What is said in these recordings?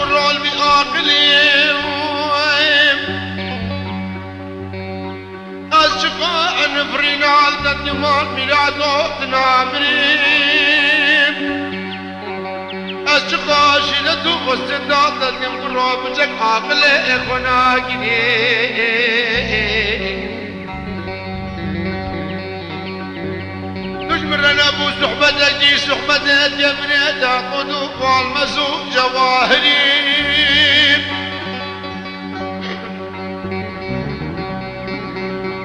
قرال بعقلي أشقى نفرين على الدمار ميلادو تنامرين أشقى شيلتو واستداد لليم قرال بجك عقلي إخوانا نجمرنا ابو صحبتك دي صحبتك يا بني تاخذوا والمسوق جواهري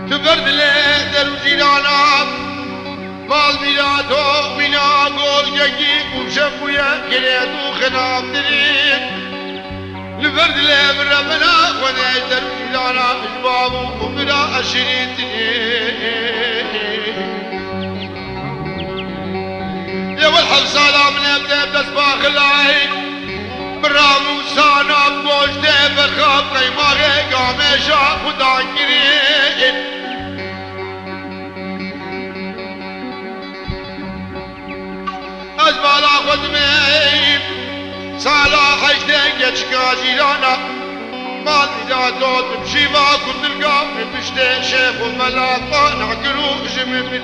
تبرد لي دروجينا مال ميلادو بنا قول جيك وشفويا كريتو خناب دريك نبرد لي من ربنا وانا دروجينا اجبابو وبنا اشرين يا والحب سلام نبدا بسباخ العين برامو سانا بوش دبر خاب قيماغي قامشا ودانكرين ازبالا خدمين صلاح اجدين يتشكا جيرانا مال ميلادو تمشيبا كنت القام بشتي شيخ وملاقا نعقلو جمل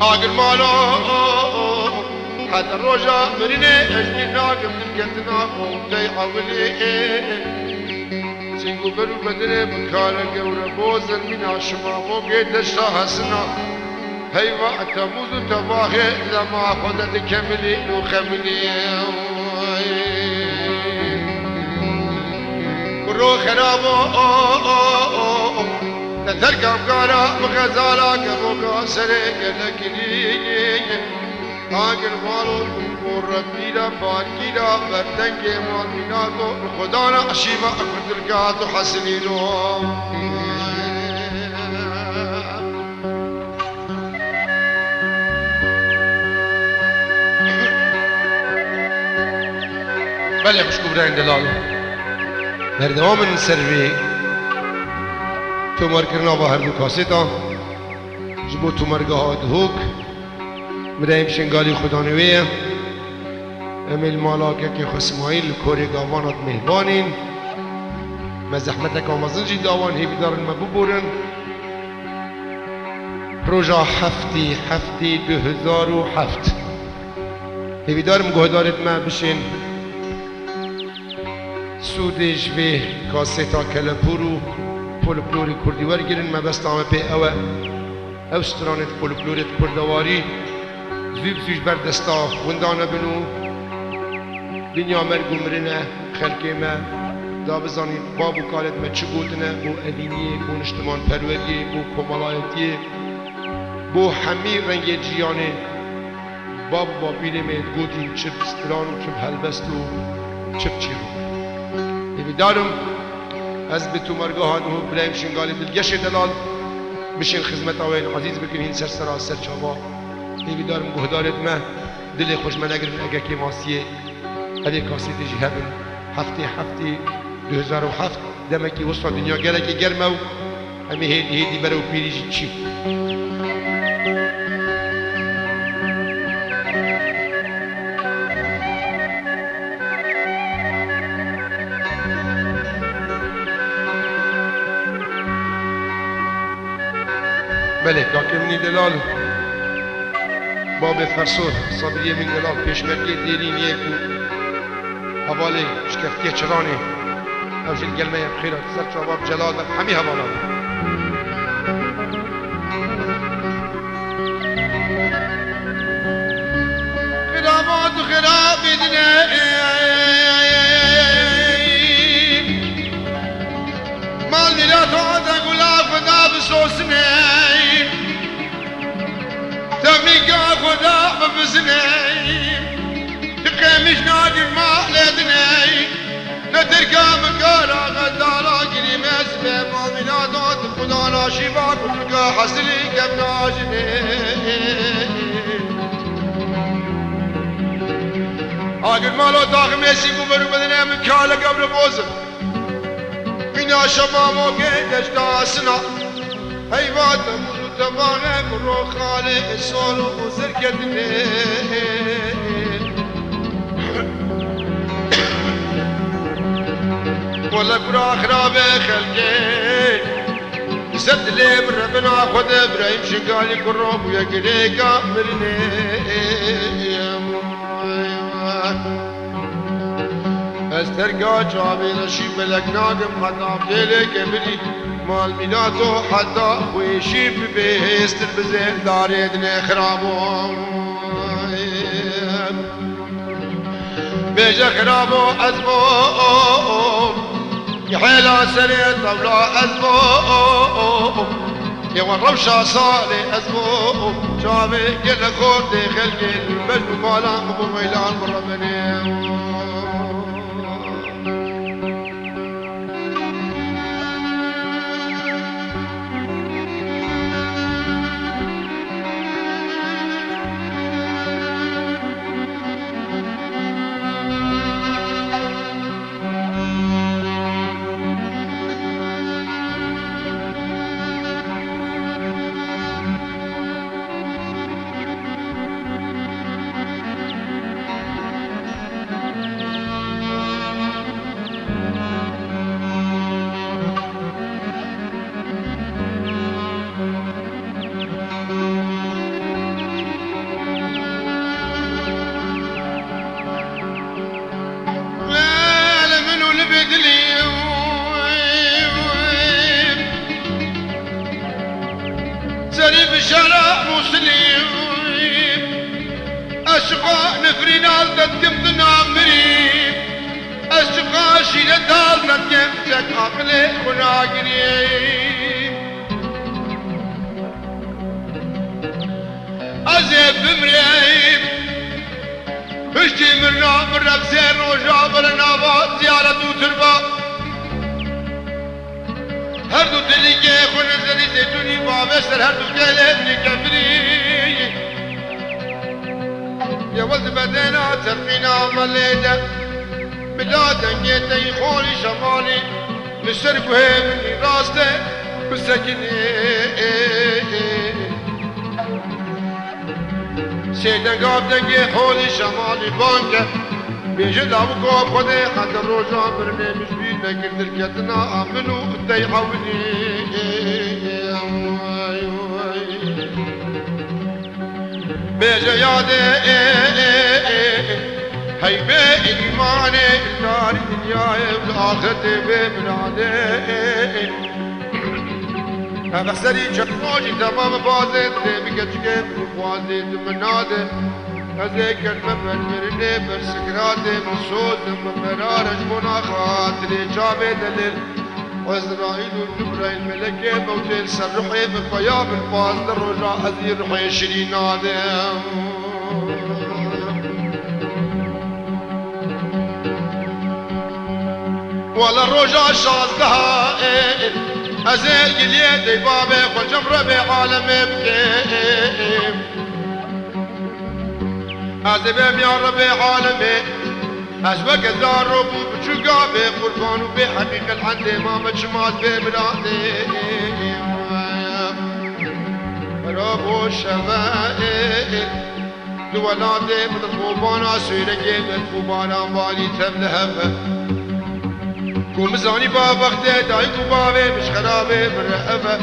آگر مالا حتى الرجاء مريني اجني ناقم نمكتنا ومتي عولي سيقو برو بدني بكارك وربوزن من عشما موقيت الشاهسنا هيوا تموز تباخي لما خدت كملي وخملي برو خرابو تركم كارا مغزالا كبوكا سرق لكني آگر مالو وربينا باكينا بردنك مالنا خدانا أشيما أكدركات حسنينو بله خوشگو برای دلال مردمان من سروی تومار کرنا با هر دو کاسیتا جبو تومارگاه دهوک مرایم شنگالی خدا نویه امیل مالاکه که خسمایل کوری گاوانات مهبانین مزحمتک آمازن جی داوان هی بیدارن ما ببورن پروژا هفتی 2007 هی بیدارم گهدارت ما بشین سودش به کاسیتا کلپورو فولکلوری کردی ورگیرن ما بس تامه پی او سترانت فولکلوریت کردواری زیب بردستا وندانه بنو دنیا مرگو مرنه خلقی ما دا بزانید بابو کالت ما چه گوتنه بو ادینیه بو نشتمان پروریه بو کمالایتیه بو همی رنگ جیانه باب با بیره مید گوتیم چه ستران و چه هلبست و چه چیرو دارم از به تو مرگاه و برایم شنگالی دلگش دلال بشین خدمت آوین عزیز بکنین سر سرا سر چابا دیوی دارم گهدارت ما دل خوش من اگر اگه که ماسیه هلی کاسی تجی هبن هفته 2007 دمکی وسط دنیا گله که گرمه و همه هیدی برو پیریجی چی بله کاکمنی دلال باب فرسور صابریه من دلال پیشمرگی دیرین یک حواله شکفتی چرانه اوجل گلمه بخیرات سر چواب جلال و همی حواله خرابات و خراب بدنه مال میلاد آده گلاف و داب سوسنه تميقا خدا بفزني تقيمش نادي ما لدني نتركا مكارا غزالا قريم اسمه مؤمنات خدا ناشيبا كلقا حسلي كم ناجني آقل مالو داخل ميسي ببرو بدني مكالا قبل بوزن من شبا موقع دشتا سنا هيوات مزو تبانه رو خاله سال و زرکتنه ولا برا خراب خلقي سد لي من ربنا خذ ابراهيم شقالي كروب ويا قريقا مرني استرقى جابي نشيب لك ناقم حتى بلي قبلي مال ميناتو حتى ويشيب بيست البزين داريدني خرابو بيجا خرابو عزمو يحيلا سري طولا أزمو يوان روشا صالي أزمو جامي قل خور دي خلقي المجد مالا أبو ميلان برمني شرع مسلم أشقى نفرين عالدت كم تنامري أشقى شيلة عالدت كم تك عقلي خناقري أزيب بمريب هشتي مرنا من رفزين وجابر نابات زيارة وتربا هر دو دلی که خون زنی زیتونی بابستر هر دو دلی کبری یا وز بدنا ترقینا ملیده بلا دنگیتی خوری شمالی مستر بوه منی راسته بسکنی سیدن گاب دنگی خوری شمالی بانکه بیجه داو گاب خوده خد روزان برنه مشبید نگردر کتنا آمنو دی حولی بیجه یاده هی به ایمان داری دنیای والآخرت به بلاده بخسری چکماجی تمام بازه بگه چکه بخوازی دمناده ازي كلمة بالمرني بالسكرات مصود بمرارج منا خاطري جابي دليل وإسرائيل وجبرائيل ملكي موتيل سرحي بفيا بالفاز الرجاء أزير روحي شرين آدم ولا الرجاء شازدها أزي قليدي بابي وجمرة بعالمي بكيم عذبم يا ربي عالمي أزبك الدار بشقا بقربان وبحقيقة الحندي ما مجمعت ببلادي رب الشمائل دولادي من الخوبانا سويركي من الخوبانا بالي تبلهفة كون مزاني بابختي دايكو بابي مش خرابي بالرهفة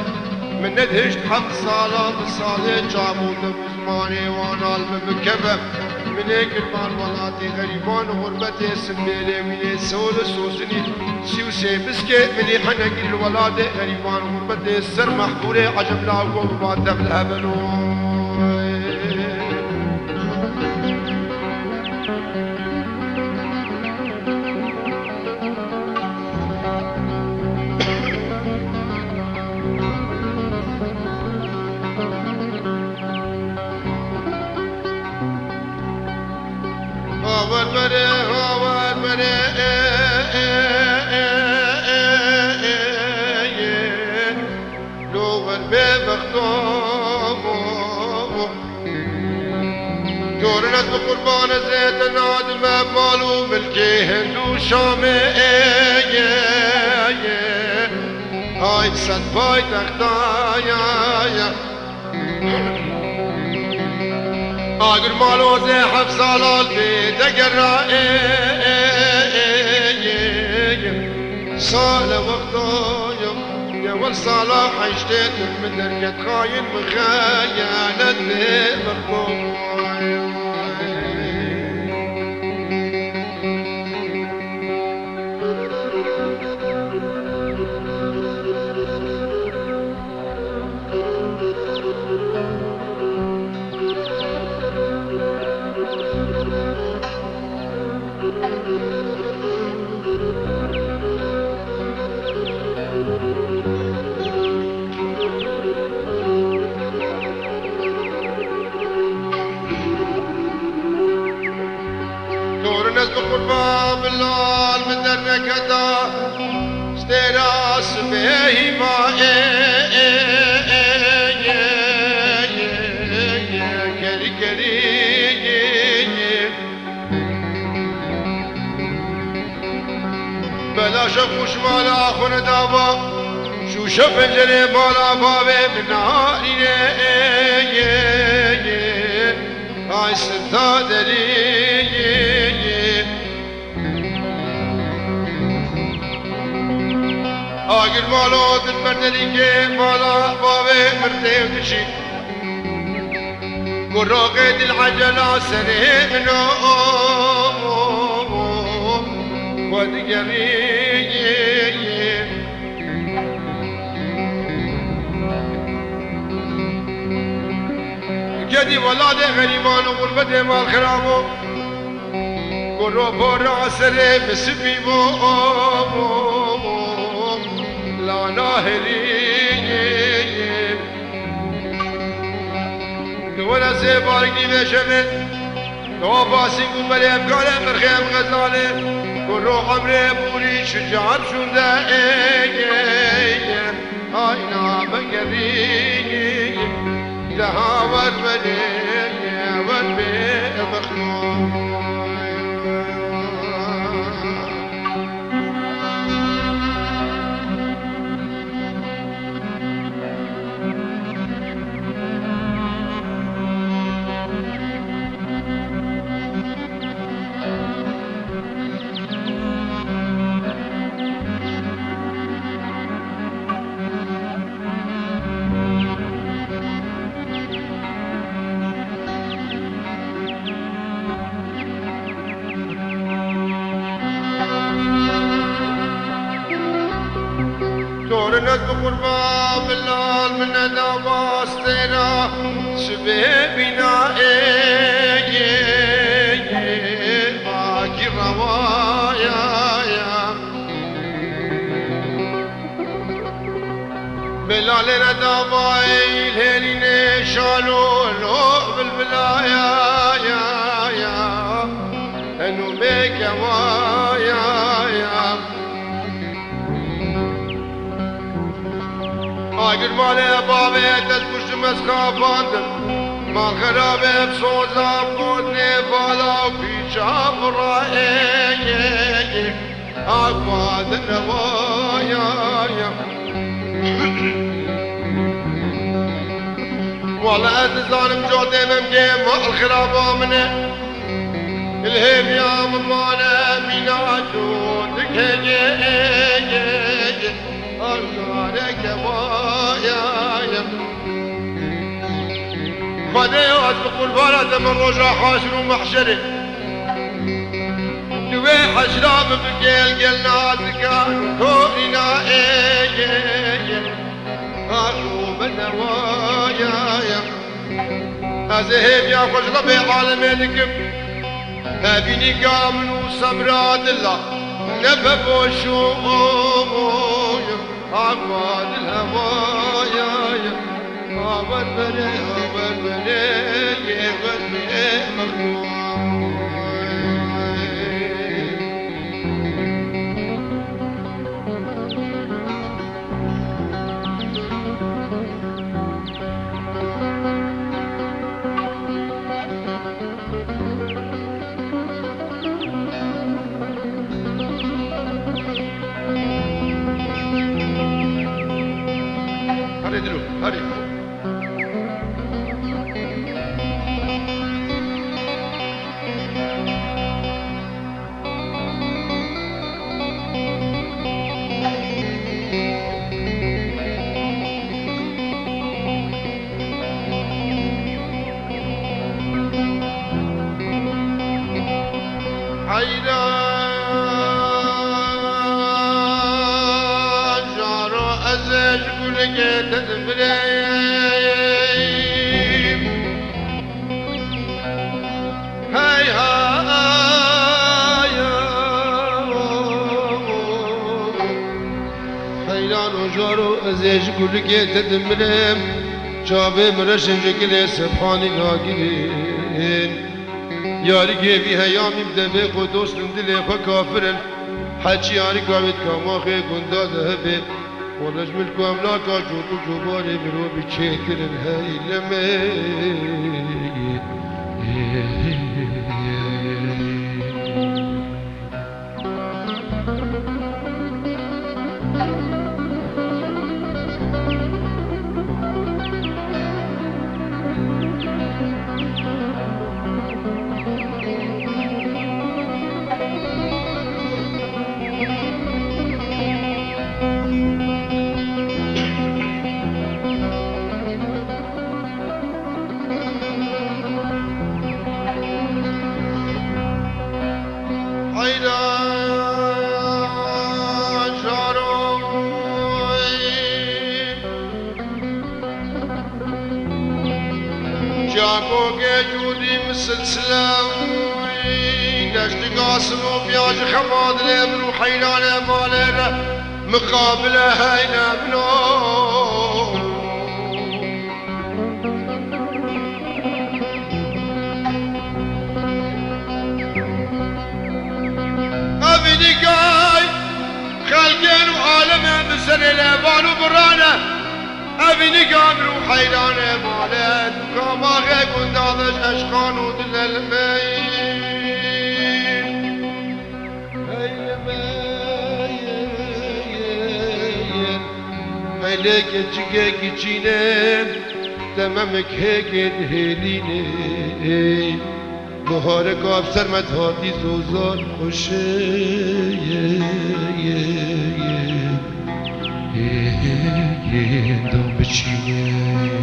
من ندهشت حق صالة بالصالة جامون بزماني وانا المبكبة من هيك المال ولاتي غريبان غربتي سميلي ويلي سول سوسني سيوسي مسكي مني حنقي الولادة غريبان غربتي السر محفوري عجب لاوكو وبات بالهبلو جورنت بقربان زيت نادم بالو ملكي هندو شامي هاي سد باي تختايا آگر مالوزه 7 سالال دگر سال وقتایم يا صلاح اشتيت من درجة خاين مخيانة مخطوب الناس بقربان بالله من درك دا استراس به ما كري كري بلا شفوش مالا آخر دابا شو شف الجري مالا بابي من ناري هاي سرطا دري آگر مالا دل بردلی که مالا باوه مرده و دشی گراغ دل عجلا سره منو و دیگری جدی ولاد غریبان و غربت مال خرابو گرو بارا سره بسبی لا ناهري ولا زيبارك دي بشمل تو باسي قول بلي افكار مرخيم غزالي والروح عمري بوري شجاع شوندا هاينا بقري دهاور بلي وربي مخلوق الناس بقربان بالله من الناس ترى شبابنا باقي روايا بلال نداباي الهرين شالو لو بالبلايا يا انو بك وايا آگر مال بابه دست پشت مسخاباندم مال خرابه بسوزا بودنه بالا و پیچا برای آقاد نوایا والله اتظالم جوده ممكن مال خرابه منه الهيب يا ممانا مينا جودك أرجعك وايا خدي أطلق البلد من رجع حاشر ومحشره دوي حشراب بقيل قلناتك كورنا أخوب النوايا أزهب يا خوش ربي عالمينكم هبيني قامن وصبرات الله نبب وشوق عباد الهوايا عبر بلي مخلوق هري هی حیران و جارو ازش گل گیت دمرم جابه مرشم جگل سبحانی ناگیرین یاری گیوی هیامیم دمه خود دوستم دل خود کافرن حچی یاری کابید کاماخه گنده ده به ولج ملکو املاکا جوتو جوباری برو بیچیترن هیلمه جاكو جودي مسلسلة دشت قاسم وبياج خماد لابن وحيلان مالنا مقابلة هينا بنو أبدي قاي خلقين وعالم بسر الأبان وبرانا أبني قامر وحيران مالت كما غيكون دالش أشخان ودل المين هيلك جيك جينم تمامك هيك دهليني بهارك أبصر مدهاتي زوزان خوشه دم بچینه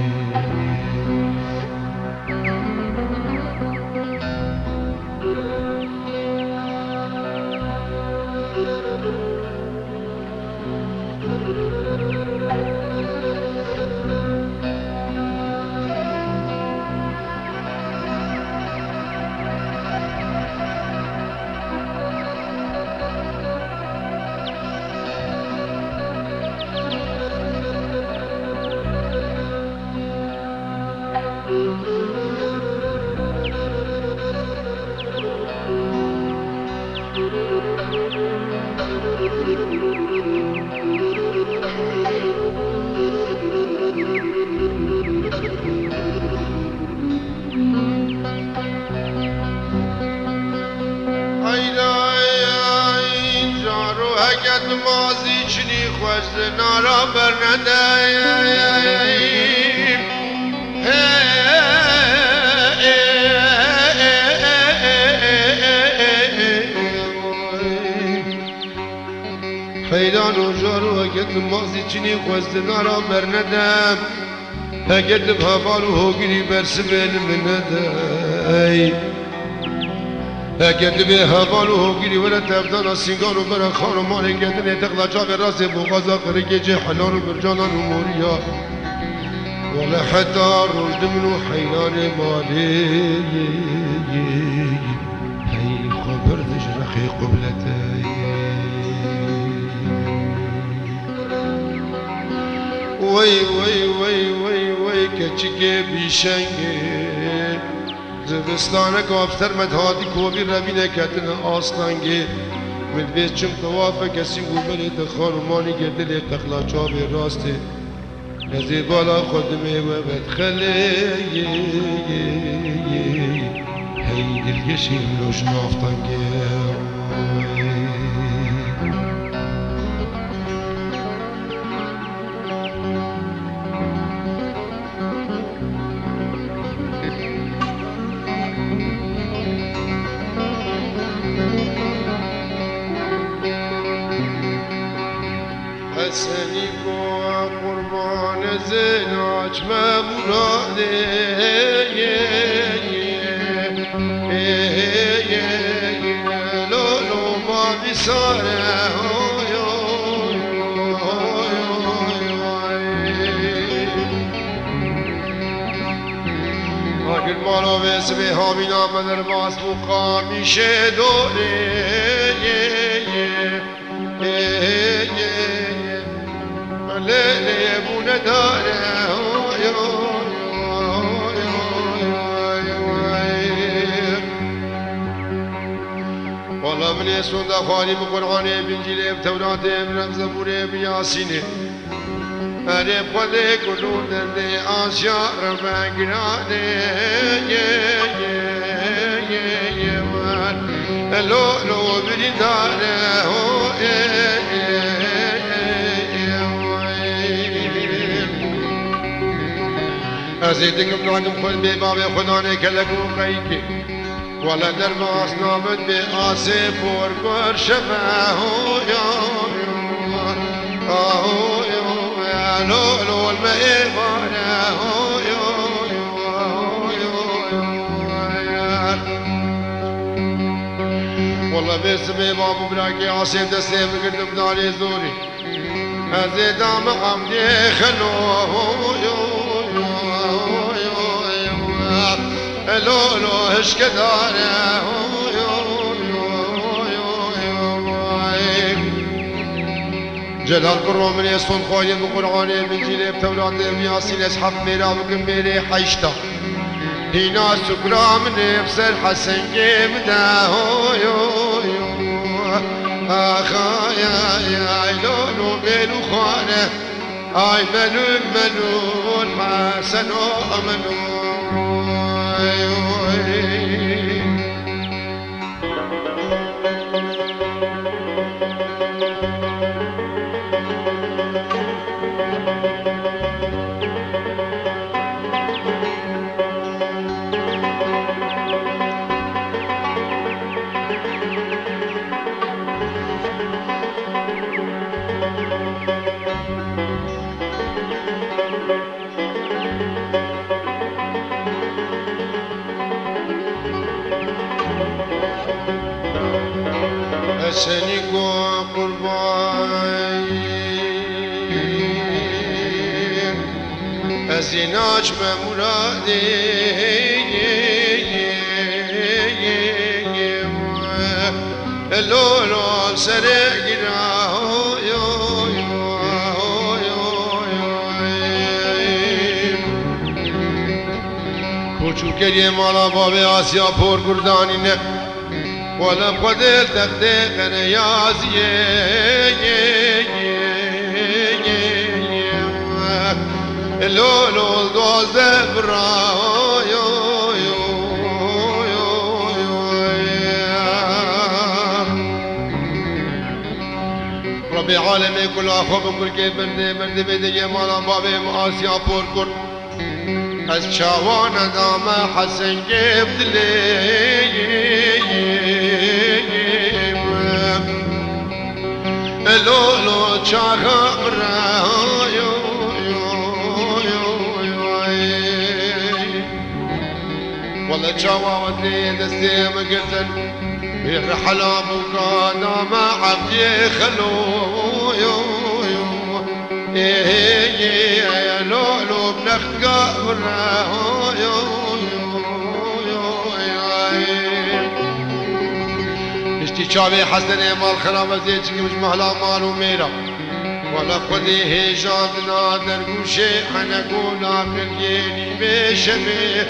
مازی چنی خوش نارا برندهیم حیران و جارو اگت مازی چنی خوش نارا برندم اگت بحبال و هوگیری برسم علم ندهیم اگه به حوال و هوگیری ولی تبدان سینگار و برا خان و مال گدن تقلا جا به راز بغازا قرگه جه حلان و برجانان و موریا ولی حتی رجد منو حیران مالی هی خبر دش رخی قبلتی وی وی وی وی وی کچگه بیشنگه زبستانه که افسر مدهاتی کوبی روی نکتن آستانگه ملبیز چم توافه کسی گوبره دخانمانی گردل تخلاچا به راسته نزی بالا خودمه و بدخله هی دلگشی روش نافتانگه حسنی کو قربان زناج مبراده لولو ما بیساره اگر مالو بسبی هامینا من باز بوقا میشه دوره لیلی بونه داره والله من يسون دخاني بقرآني بإنجيلي بتوراتي من زبوري بياسيني أريب خذي كلون دردي آسيا ربانقراني لو لو بريدانه أزيدك بنادم خذ ببابي خداني كلكم قيكي ولا درباس نامد بآسي بورقر شفاه يا لولو المئبانه والله باسمي بابو براكي عاصم دستي بقدم داري زوري هذي دام عمدي خلوه لولو هشك داره جلال قرو من يسون خوين بقرآن بنجيل بتورات بياسين اسحف ميرا بكميري حيشتا هنا سكرا من بسر حسن جيمدا آخا يا لولو بيلو خانه آي منون حسن ومنون سنی کو قربان از ایناج مرادی لولو سر گرا کوچوکه مالا باب آسیا پر گردانی نه ولا قدر تقديق نيازيه لولو دوز برا ربي عالمي كل اخو بكل كيف برد بدي مالا بابي آسيا پور كر از چاوان دام حسن گفت لولو چاخم را والله چاوات لي دستي مقرتن الرحلة بكانا ما عبدي خلو يا لولو بنخقى برا اشتي شابي حسن مال خرابة زيتك مش مهلا مالو ميرا ولا خذي هيجابنا درقوشي انا قولا من يلي بشبه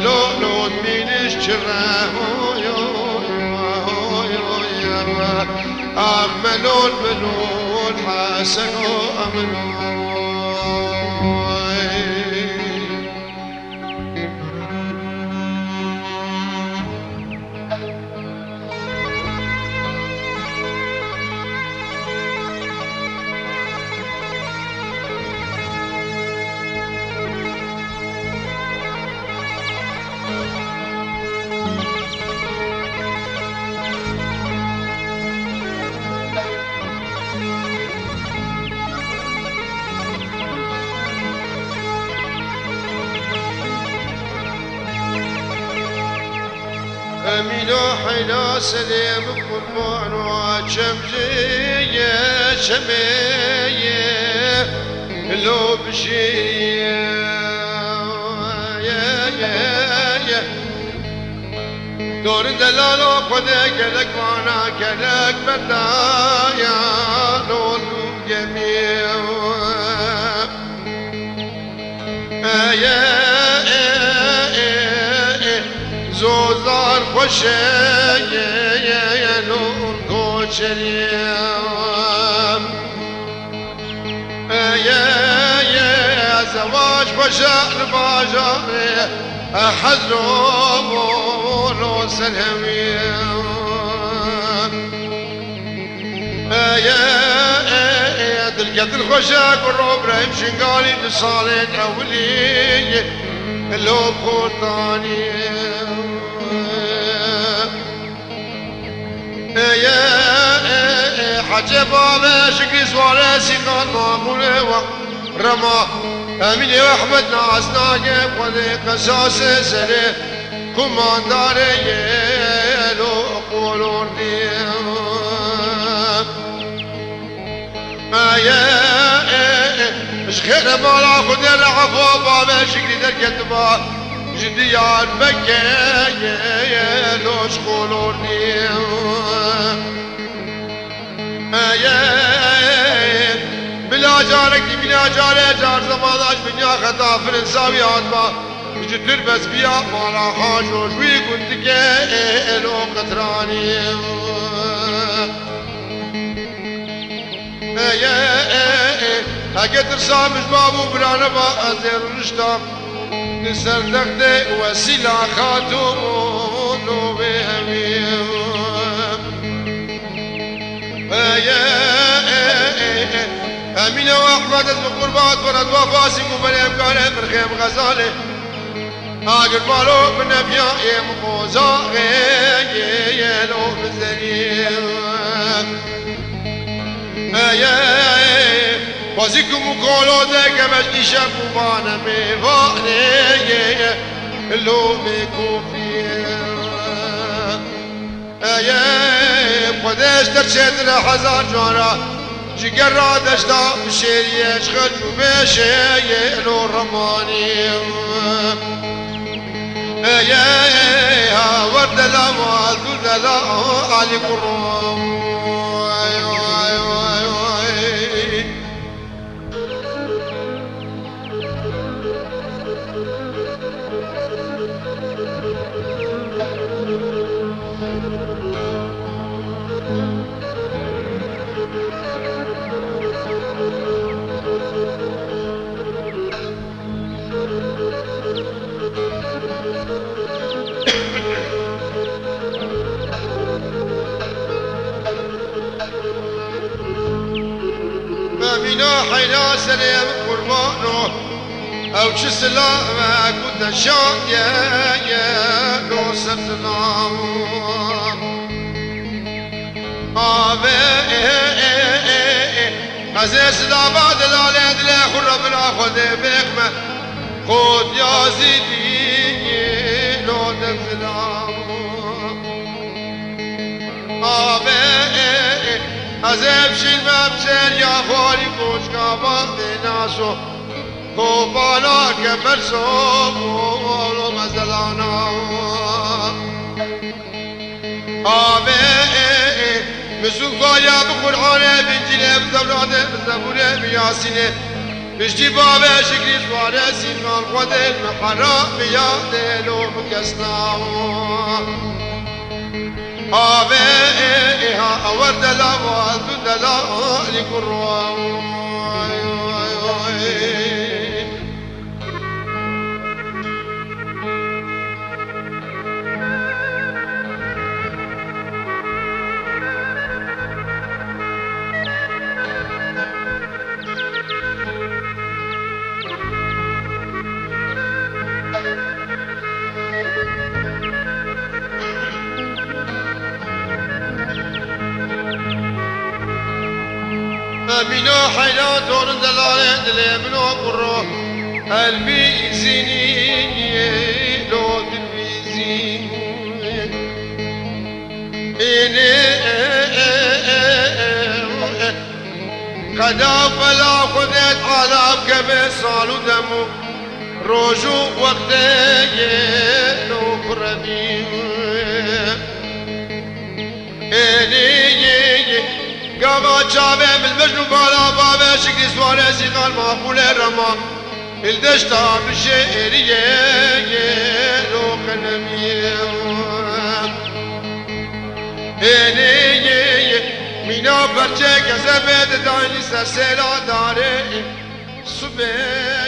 لولو من الشراه أغملون منون حسن وأمنون أمينو حينا سليم قربان وشمجية شمية لو لو بشي دور دلالو خدا كلك وانا كلك بدايا لولو جميع زوزار خوشه نور کوچریم زواج خوشه نباجه حضرم ولو سلمیم دلقت الخوشه قرب رحم شنقالي بصالة أولي لو بخورتاني حجة بابا شكري سوالة سيقان مامولة ورما أمين أحمد ناس ناقب وذي قصاص سري كمان داري لو قولون ديم مش خير بالا خد العفو بابا شكري دركتبا جديان بكي لوش قولوني بلا جارك دي بلا جاري جار زماناش بنيا خطا فرنساوي عدما وجدر بس بيا مالا خاشوش ويقولتك لو قطراني اگه سامش بابو برانا با ازر رشتم نسر دخته وسیله خاتون و به همیم امین و احمد از قربات برد وفاسی مبرم کاره مرخیم غزاله اگر بالو بنبیا ایم خوزا غیلو بزنیم وزيكم وقولوا ذاك باش يشافوا معنا ميفاني اللو بيكون فيه قداش ترشد لحزان جارا جيقرا دشتا بشيري اشخد وبشي لو رماني ورد لا والد لا علي قرام امينو حينا سلام قربانو او چه سلام كنت شاد يا لو سرتنام عزيز سلامة دلالة دلالة خرب الأخذ بيخمة خود يا زيدي لو تنسلام عزيز شيل مبسل يا خالي كوش كابان ديناسو كوبانا كمرسو ولو مزلانا مسوفا يا بقرآن بنجيله بزبرانه بزبوره بياسينه بشتي بابا شكري سواره سينان خده المحرا بياده لو مكسناه ورد لا والد لا لقرآن امينو حينا دون دلالة دلي منو قرو قلبي زيني لو دلبي زيني قدا فلا خودت عذاب كبه سالو دمو روجو وقته لو بردي إلي قاما جابه بالمجنو بالا بابه شكري سواره سيقال مقبول رما الدشتا بشعريه لو خنميه إلي مینا پرچه کسبت دانی سر سلا داره صبح